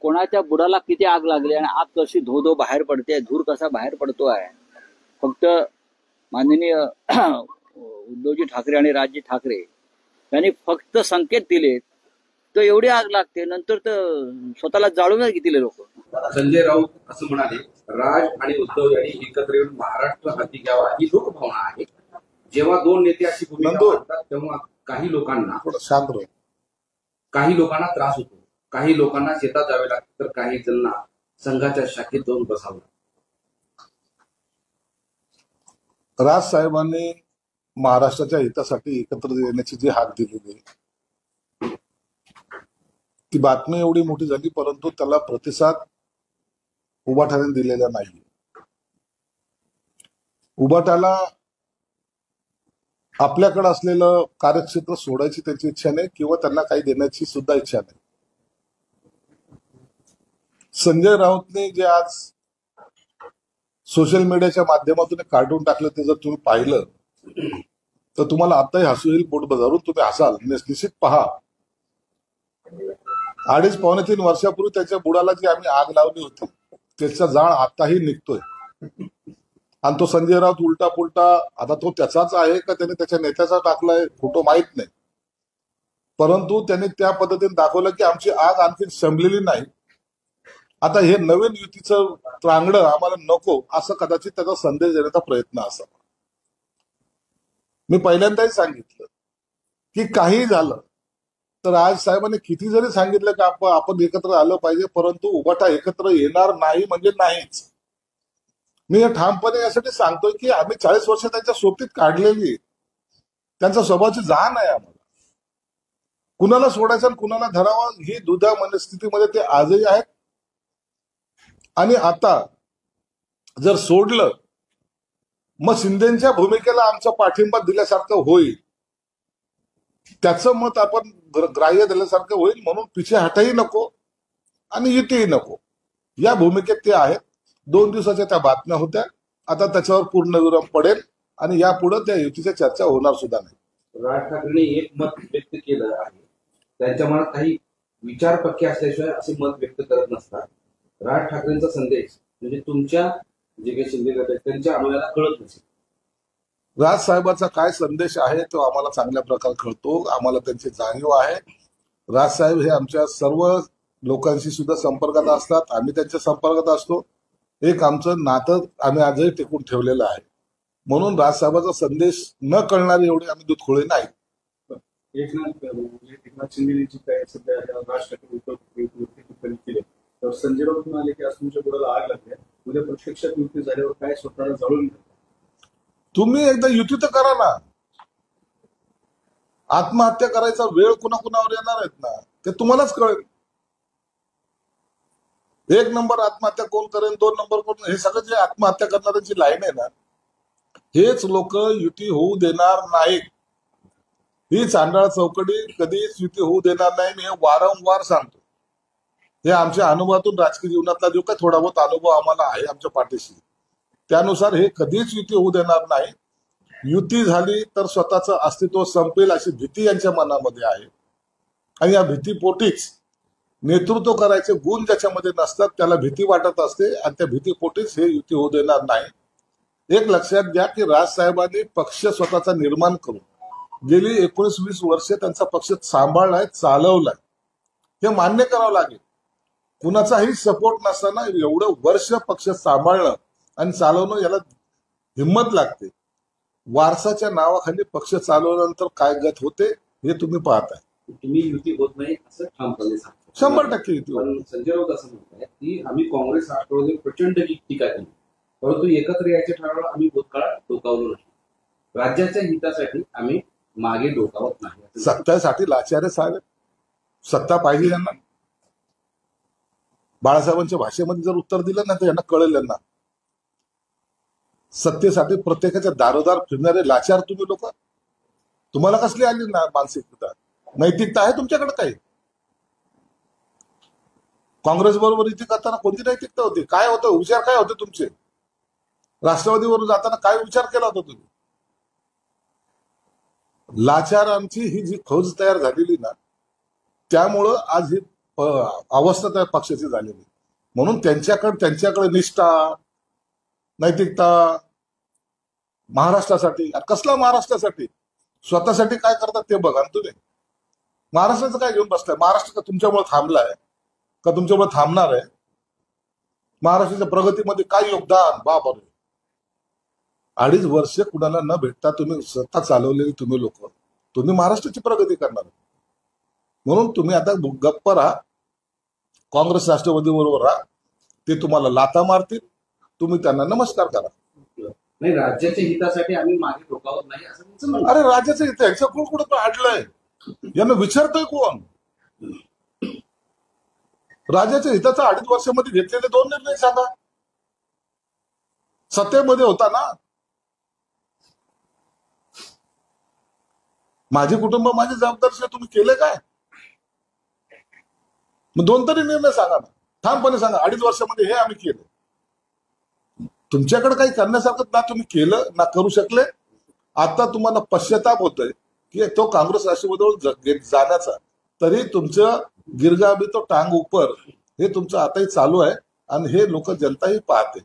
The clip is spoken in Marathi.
कोणाच्या बुडाला किती आग लागली आणि आग कशी धो बाहेर पडते, धूर कसा बाहेर पडतो आहे. फक्त माननीय उद्धवजी ठाकरे आणि राजजी ठाकरे यांनी फक्त संकेत दिले तर एवढी आग लागते, नंतर तर स्वतःला जाळूनच घेतले लोक. संजय राऊत असं म्हणाले, राज आणि उद्धव यांनी एकत्र येऊन महाराष्ट्र हाती घ्यावा ही लोकभावना आहे. जेव्हा दोन नेते अशी भूमिका मांडतात तेव्हा काही लोकांना त्रास होतो, काही लोकांना शेतात जावे लागते, तर काही जणांना संघाच्या शाखेत जाऊन बसावं. राज साहेबांनी महाराष्ट्राच्या हितासाठी एकत्र येण्याची जी हाक दिलेली ती बातमी एवढी मोठी झाली, परंतु त्याला प्रतिसाद उबाठाने दिलेला नाही. उबाठाला आपल्याकडे असलेलं कार्यक्षेत्र सोडायची त्यांची इच्छा नाही किंवा त्यांना काही देण्याची सुद्धा इच्छा नाही. संजय राऊतने जे आज सोशल मीडियाच्या माध्यमातून काढून टाकलं ते जर तुम्ही पाहिलं तर तुम्हाला आताही हसू येईल, पोट धरून तुम्ही हसाल. निश्चित पहा, 2.5-3 वर्षापूर्वी त्याच्या बुडाला जी आम्ही आग लावली होती त्याचा जाळ आताही निघतोय. आणि तो संजय राऊत उलटा पुलटा, आता तो त्याचाच आहे का त्याने त्याच्या नेत्याचा टाकलाय फोटो माहित नाही, परंतु त्यांनी त्या पद्धतीने दाखवलं की आमची आग आणखी संपलेली नाही. आता हे नवीन युतीचं त्रांगडं आम्हाला नको असं कदाचित त्याचा संदेश देण्याचा प्रयत्न असावा. मी पहिल्यांदाही सांगितलं की काही झालं तर राज साहेबांनी किती जरी सांगितलं की आपण एकत्र आलं पाहिजे, परंतु उबाठा एकत्र येणार नाही म्हणजे नाहीच. मी हे ठामपणे यासाठी सांगतोय की आम्ही 40 वर्ष त्यांच्या सोबतीत काढलेली, त्यांच्या स्वभावाची जाण आहे आम्हाला. कुणाला सोडायचं आणि कुणाला धरावं ही दुधा मनस्थितीमध्ये ते आजही आहेत. आणि आता जर सोडलं मग शिंदेच्या भूमिकेला आमचा पाठिंबा दिल्यासारखं होईल, त्याचं मत आपण ग्राह्य दिल्यासारखं होईल. म्हणून पिछे हटही नको आणि युतीही नको या भूमिकेत ते आहेत. 2 दिवसाच्या त्या बातम्या होत्या, आता त्याच्यावर पूर्णविराम पडेल आणि यापुढे त्या युतीच्या चर्चा होणार सुद्धा नाही. राज ठाकरेंनी एक मत व्यक्त केलं आहे, त्यांच्या मनात काही विचार पक्के असल्याशिवाय असे मत व्यक्त करत नसतात. राज ठाकरेंचा संदेश म्हणजे तुमच्या जे काही शिंदे गट आहेत त्यांच्या अनुयायांना कळत नसेल. राज साहेबांचा काय संदेश आहे तो आम्हाला चांगल्या प्रकारे कळतो, आम्हाला त्यांची जाणीव आहे. राज साहेब हे आमच्या सर्व लोकांशी सुद्धा संपर्कात असतात, आम्ही त्यांच्या संपर्कात असतो. एक आमचं नातं आम्ही आजही टिकून ठेवलेलं आहे. म्हणून राज साहेबांचा संदेश न कळणारे एवढे आम्ही दूधखोळे नाही. एकनाथ शिंदेची काय सध्या राज ठाकरे तर संजय राऊत म्हणाले की आज तुमच्या बुडाला आग लागली, उद्या प्रत्यक्षात युती झाल्यावर काय स्वतःला जाळून तुम्ही एकदा युती तर करा ना. आत्महत्या करायचा वेळ कुणाकुणावर येणार आहेत ना ते तुम्हालाच कळेल. 1 नंबर आत्महत्या कोण करेल, 2 नंबर कोण, हे सगळं जे आत्महत्या करणाऱ्यांची लाईन आहे ना हेच लोक युती होऊ देणार नाहीत. ही चांडाळ चौकडी कधीच युती होऊ देणार नाही. मी हे वारंवार सांगतो. हे आमच्या अनुभवातून राजकीय जीवनातला जो काही थोडा बहुत अनुभव आम्हाला आहे आमच्या पाठीशी, त्यानुसार हे कधीच युती होऊ देणार नाही. युती झाली तर स्वतःचं अस्तित्व संपेल अशी भीती यांच्या मनामध्ये आहे. आणि या भीतीपोटीच नेतृत्व करायचे गुण ज्याच्यामध्ये नसतात त्याला भीती वाटत असते आणि त्या भीतीपोटीच हे युती होऊ देणार नाही. एक लक्षात घ्या की राजसाहेबांनी पक्ष स्वतःचा निर्माण करून गेली 19-20 वर्षे त्यांचा पक्ष सांभाळलाय, चालवलाय, हे मान्य करावं लागेल. कुणाचाही सपोर्ट नसताना एवढं वर्ष पक्ष सांभाळणं आणि चालवणं याला हिंमत लागते. वारसाच्या नावाखाली पक्ष चालवल्यानंतर काय गत होते हे तुम्ही पाहताय. तुम्ही युती होत नाही असं ठामपणे सांगता. 100% युती. पण संजय राऊत असं म्हणतात की आम्ही काँग्रेस राष्ट्रवादी प्रचंड टीका केली, परंतु एकत्र यायच्या ठरावाला आम्ही भूतकाळात डोकावलो नाही. राज्याच्या हितासाठी आम्ही मागे डोकावत नाही. सत्तेसाठी लाचार साहेब, सत्ता पाहिजे यांना. बाळासाहेबांच्या भाषेमध्ये जर उत्तर दिलं ना तर यांना कळेल. यांना सत्तेसाठी प्रत्येकाच्या दारोदार फिरणारे लाचार तुम्ही लोक. तुम्हाला कसली आली ना मानसिकता, नैतिकता आहे तुमच्याकडे काही? काँग्रेस बरोबर युती करताना कोणती नैतिकता होती? काय होतं विचार, काय होते तुमचे? राष्ट्रवादीवर जाताना काय विचार केला होता तुम्ही? लाचारांची ही जी फौज तयार झालेली ना त्यामुळं आज ही अवस्था त्या पक्षाची झालेली. म्हणून त्यांच्याकडे निष्ठा, नैतिकता महाराष्ट्रासाठी. कसला महाराष्ट्रासाठी? स्वतःसाठी काय करतात ते बघा ना तुम्ही. महाराष्ट्राचं काय घेऊन बसलाय? महाराष्ट्र का तुमच्यामुळे थांबलाय का तुमच्यामुळे थांबणार आहे? महाराष्ट्राच्या प्रगतीमध्ये काय योगदान? बापरे, 2.5 वर्ष कुणाला न भेटता तुम्ही सत्ता चालवलेली तुम्ही लोक, तुम्ही महाराष्ट्राची प्रगती करणार. म्हणून तुम्ही आता गप्प राहा, काँग्रेस राष्ट्रवादी बरोबर राहा, ते तुम्हाला लाथा मारतील, तुम्ही त्यांना नमस्कार करा. नाही, राज्याच्या हितासाठी आम्ही मागे डोकावत नाही असं त्यांचं म्हणणं. अरे राज्याचं हित यांच्या कोण कुठं अडलंय? यांना विचारतोय कोण? राज्याच्या हिताचा 2.5 वर्षामध्ये घेतलेले 2 निर्णय सांगा. सत्तेमध्ये होता ना. माझे कुटुंब माझी जबाबदारी तुम्ही केले काय? मग 2 तरी निर्णय सांगा ना, ठामपणे सांगा. 2.5 वर्षामध्ये हे आम्ही केलं. तुमच्याकडे काही करण्यासारखं ना तुम्ही केलं ना करू शकले. आता तुम्हाला पश्चाताप होतोय की तो काँग्रेस राष्ट्रवादीवर जाण्याचा. तरी तुमचं गिरगाबी तो टांग उपर हे तुमचं आताही चालू आहे आणि हे लोक जनताही पाहते.